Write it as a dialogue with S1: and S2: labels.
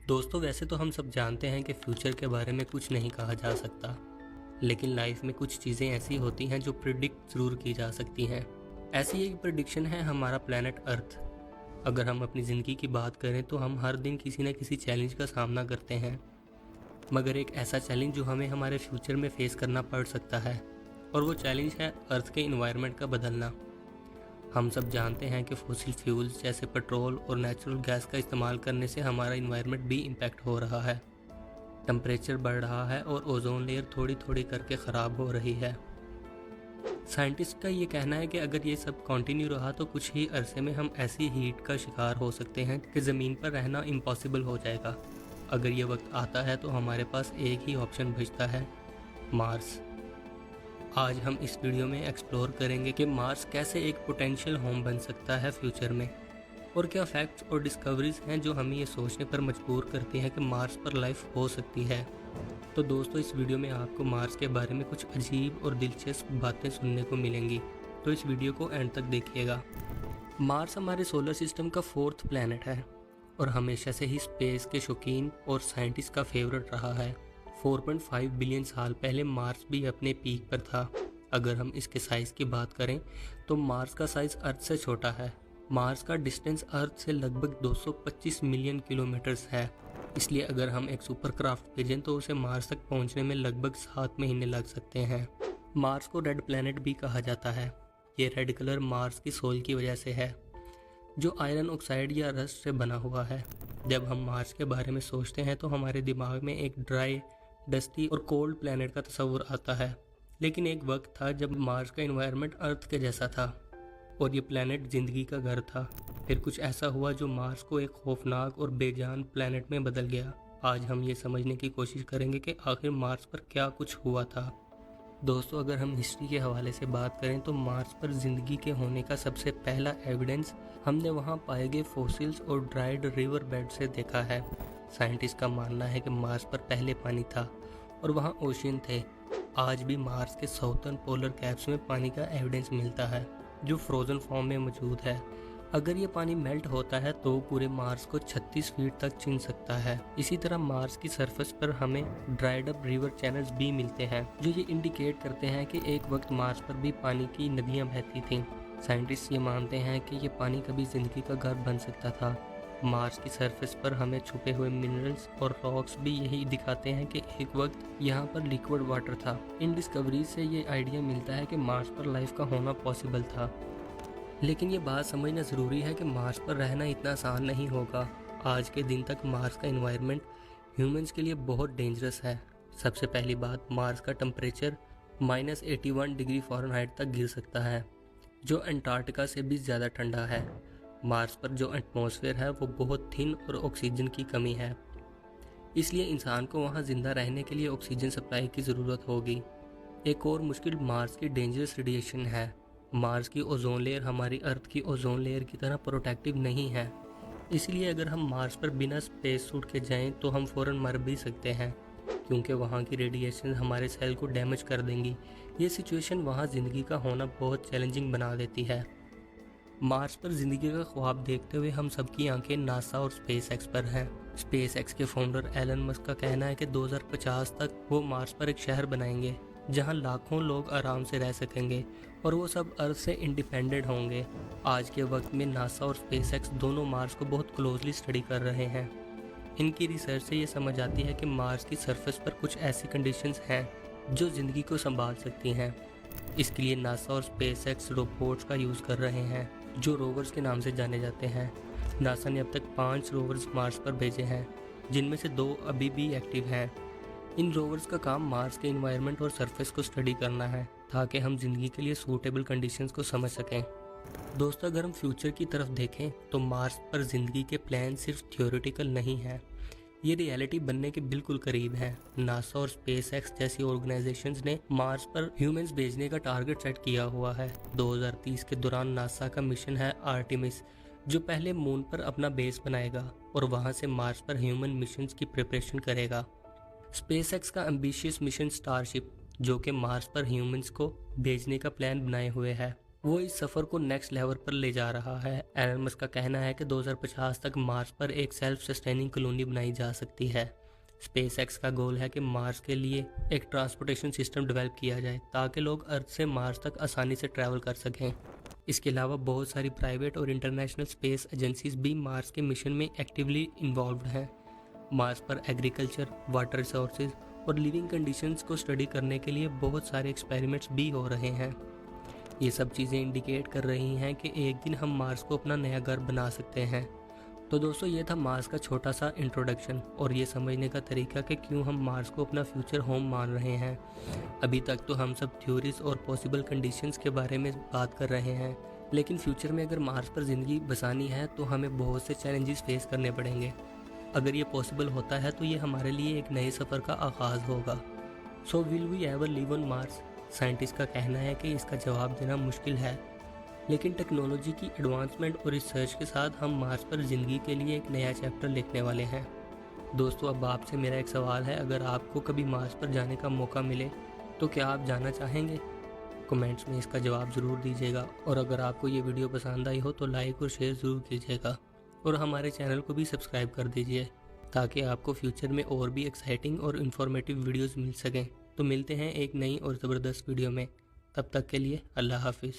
S1: दोस्तों, वैसे तो हम सब जानते हैं कि फ्यूचर के बारे में कुछ नहीं कहा जा सकता, लेकिन लाइफ में कुछ चीज़ें ऐसी होती हैं जो प्रिडिक्ट ज़रूर की जा सकती हैं। ऐसी एक प्रिडिक्शन है हमारा प्लैनेट अर्थ। अगर हम अपनी ज़िंदगी की बात करें तो हम हर दिन किसी न किसी चैलेंज का सामना करते हैं, मगर एक ऐसा चैलेंज जो हमें हमारे फ्यूचर में फेस करना पड़ सकता है, और वो चैलेंज है अर्थ के इन्वायरमेंट का बदलना। हम सब जानते हैं कि फॉसिल फ्यूल्स जैसे पेट्रोल और नेचुरल गैस का इस्तेमाल करने से हमारा इन्वायरमेंट भी इम्पैक्ट हो रहा है। टेम्परेचर बढ़ रहा है और ओजोन लेयर थोड़ी थोड़ी करके ख़राब हो रही है। साइंटिस्ट का ये कहना है कि अगर ये सब कंटिन्यू रहा तो कुछ ही अरसे में हम ऐसी हीट का शिकार हो सकते हैं कि ज़मीन पर रहना इम्पॉसिबल हो जाएगा। अगर ये वक्त आता है तो हमारे पास एक ही ऑप्शन बचता है, मार्स। आज हम इस वीडियो में एक्सप्लोर करेंगे कि मार्स कैसे एक पोटेंशियल होम बन सकता है फ्यूचर में, और क्या फैक्ट्स और डिस्कवरीज हैं जो हमें ये सोचने पर मजबूर करती हैं कि मार्स पर लाइफ हो सकती है। तो दोस्तों, इस वीडियो में आपको मार्स के बारे में कुछ अजीब और दिलचस्प बातें सुनने को मिलेंगी, तो इस वीडियो को एंड तक देखिएगा। मार्स हमारे सोलर सिस्टम का 4th प्लैनेट है और हमेशा से ही स्पेस के शौकीन और साइंटिस्ट का फेवरेट रहा है। 4.5 बिलियन साल पहले मार्स भी अपने पीक पर था। अगर हम इसके साइज़ की बात करें तो मार्स का साइज़ अर्थ से छोटा है। मार्स का डिस्टेंस अर्थ से लगभग 225 मिलियन किलोमीटर्स है। इसलिए अगर हम एक सुपरक्राफ्ट भेजें तो उसे मार्स तक पहुंचने में लगभग 7 महीने लग सकते हैं। मार्स को रेड प्लैनेट भी कहा जाता है। ये रेड कलर मार्स की सोल की वजह से है, जो आयरन ऑक्साइड या रस्ट से बना हुआ है। जब हम मार्स के बारे में सोचते हैं तो हमारे दिमाग में एक ड्राई, डस्टी और कोल्ड प्लैनेट का तस्वुर आता है। लेकिन एक वक्त था जब मार्स का एनवायरनमेंट अर्थ के जैसा था और ये प्लैनेट जिंदगी का घर था। फिर कुछ ऐसा हुआ जो मार्स को एक खौफनाक और बेजान प्लैनेट में बदल गया। आज हम ये समझने की कोशिश करेंगे कि आखिर मार्स पर क्या कुछ हुआ था। दोस्तों, अगर हम हिस्ट्री के हवाले से बात करें तो मार्स पर जिंदगी के होने का सबसे पहला एविडेंस हमने वहाँ पाए गए फॉसिल्स और ड्राइड रिवर बेड से देखा है। साइंटिस्ट का मानना है कि मार्स पर पहले पानी था और वहाँ ओशियन थे। आज भी मार्स के साउथर्न पोलर कैप्स में पानी का एविडेंस मिलता है, जो फ्रोजन फॉर्म में मौजूद है। अगर ये पानी मेल्ट होता है तो पूरे मार्स को 36 फीट तक छीन सकता है। इसी तरह मार्स की सरफेस पर हमें ड्राइड अप रिवर चैनल्स भी मिलते हैं, जो ये इंडिकेट करते हैं कि एक वक्त मार्स पर भी पानी की नदियाँ बहती थीं। साइंटिस्ट ये मानते हैं कि ये पानी कभी जिंदगी का घर बन सकता था। मार्स की सरफेस पर हमें छुपे हुए मिनरल्स और रॉक्स भी यही दिखाते हैं कि एक वक्त यहाँ पर लिक्विड वाटर था। इन डिस्कवरीज से ये आइडिया मिलता है कि मार्स पर लाइफ का होना पॉसिबल था। लेकिन ये बात समझना ज़रूरी है कि मार्स पर रहना इतना आसान नहीं होगा। आज के दिन तक मार्स का एनवायरनमेंट ह्यूमंस के लिए बहुत डेंजरस है। सबसे पहली बात, मार्स का टेम्परेचर -81 डिग्री फ़ारेनहाइट तक गिर सकता है, जो अंटार्कटिका से भी ज़्यादा ठंडा है। मार्स पर जो एटमॉस्फेयर है वो बहुत थिन और ऑक्सीजन की कमी है, इसलिए इंसान को वहाँ ज़िंदा रहने के लिए ऑक्सीजन सप्लाई की ज़रूरत होगी। एक और मुश्किल मार्स की डेंजरस रेडिएशन है। मार्स की ओजोन लेयर हमारी अर्थ की ओजोन लेयर की तरह प्रोटेक्टिव नहीं है, इसलिए अगर हम मार्स पर बिना स्पेस सूट के जाएं तो हम फ़ौरन मर भी सकते हैं, क्योंकि वहाँ की रेडिएशन हमारे सेल को डैमेज कर देंगी। ये सिचुएशन वहाँ ज़िंदगी का होना बहुत चैलेंजिंग बना देती है। मार्स पर ज़िंदगी का ख्वाब देखते हुए हम सबकी आंखें नासा और स्पेस एक्स पर हैं। स्पेस एक्स के फाउंडर एलन मस्क का कहना है कि 2050 तक वो मार्स पर एक शहर बनाएंगे जहां लाखों लोग आराम से रह सकेंगे और वो सब अर्थ से इंडिपेंडेंट होंगे। आज के वक्त में नासा और स्पेस एक्स दोनों मार्स को बहुत क्लोजली स्टडी कर रहे हैं। इनकी रिसर्च से ये समझ आती है कि मार्स की सरफेस पर कुछ ऐसी कंडीशंस हैं जो ज़िंदगी को संभाल सकती हैं। इसके लिए नासा और स्पेस एक्स रोबोट्स का यूज़ कर रहे हैं, जो रोवर्स के नाम से जाने जाते हैं। नासा ने अब तक 5 रोवर्स मार्स पर भेजे हैं, जिनमें से 2 अभी भी एक्टिव हैं। इन रोवर्स का काम मार्स के एनवायरनमेंट और सरफेस को स्टडी करना है, ताकि हम जिंदगी के लिए सूटेबल कंडीशंस को समझ सकें। दोस्तों, अगर हम फ्यूचर की तरफ देखें तो मार्स पर जिंदगी के प्लान सिर्फ थियोरेटिकल नहीं है, ये रियलिटी बनने के बिल्कुल करीब है। नासा और स्पेस एक्स जैसी ऑर्गेनाइजेशंस ने मार्स पर ह्यूमंस भेजने का टारगेट सेट किया हुआ है। 2030 के दौरान नासा का मिशन है आर्टेमिस, जो पहले मून पर अपना बेस बनाएगा और वहां से मार्स पर ह्यूमन मिशंस की प्रिपरेशन करेगा। स्पेस एक्स का एम्बिशियस मिशन स्टारशिप, जो कि मार्स पर ह्यूमंस को भेजने का प्लान बनाए हुए है। वो इस सफ़र को नेक्स्ट लेवल पर ले जा रहा है। एलन मस्क का कहना है कि 2050 तक मार्स पर एक सेल्फ सस्टेनिंग कॉलोनी बनाई जा सकती है। स्पेस एक्स का गोल है कि मार्स के लिए एक ट्रांसपोर्टेशन सिस्टम डेवलप किया जाए ताकि लोग अर्थ से मार्स तक आसानी से ट्रैवल कर सकें। इसके अलावा बहुत सारी प्राइवेट और इंटरनेशनल स्पेस एजेंसीज भी मार्स के मिशन में एक्टिवली इन्वॉल्व हैं। मार्स पर एग्रीकल्चर, वाटर रिसोर्सेज और लिविंग कंडीशंस को स्टडी करने के लिए बहुत सारे एक्सपेरिमेंट्स भी हो रहे हैं। ये सब चीज़ें इंडिकेट कर रही हैं कि एक दिन हम मार्स को अपना नया घर बना सकते हैं। तो दोस्तों, ये था मार्स का छोटा सा इंट्रोडक्शन और ये समझने का तरीका कि क्यों हम मार्स को अपना फ्यूचर होम मान रहे हैं। अभी तक तो हम सब थ्योरीज और पॉसिबल कंडीशंस के बारे में बात कर रहे हैं, लेकिन फ्यूचर में अगर मार्स पर ज़िंदगी बसानी है तो हमें बहुत से चैलेंजेस फेस करने पड़ेंगे। अगर ये पॉसिबल होता है तो ये हमारे लिए एक नए सफ़र का आगाज़ होगा। So will we ever live on Mars? Scientist का कहना है कि इसका जवाब देना मुश्किल है, लेकिन टेक्नोलॉजी की एडवांसमेंट और रिसर्च के साथ हम मार्स पर ज़िंदगी के लिए एक नया चैप्टर लिखने वाले हैं। दोस्तों, अब आपसे मेरा एक सवाल है, अगर आपको कभी मार्स पर जाने का मौका मिले तो क्या आप जाना चाहेंगे? कमेंट्स में इसका जवाब ज़रूर दीजिएगा और अगर आपको ये वीडियो पसंद आई हो तो लाइक और शेयर ज़रूर कीजिएगा और हमारे चैनल को भी सब्सक्राइब कर दीजिए ताकि आपको फ्यूचर में और भी एक्साइटिंग और इन्फॉर्मेटिव वीडियोज़ मिल सकें। तो मिलते हैं एक नई और ज़बरदस्त वीडियो में, तब तक के लिए अल्लाह हाफिज़।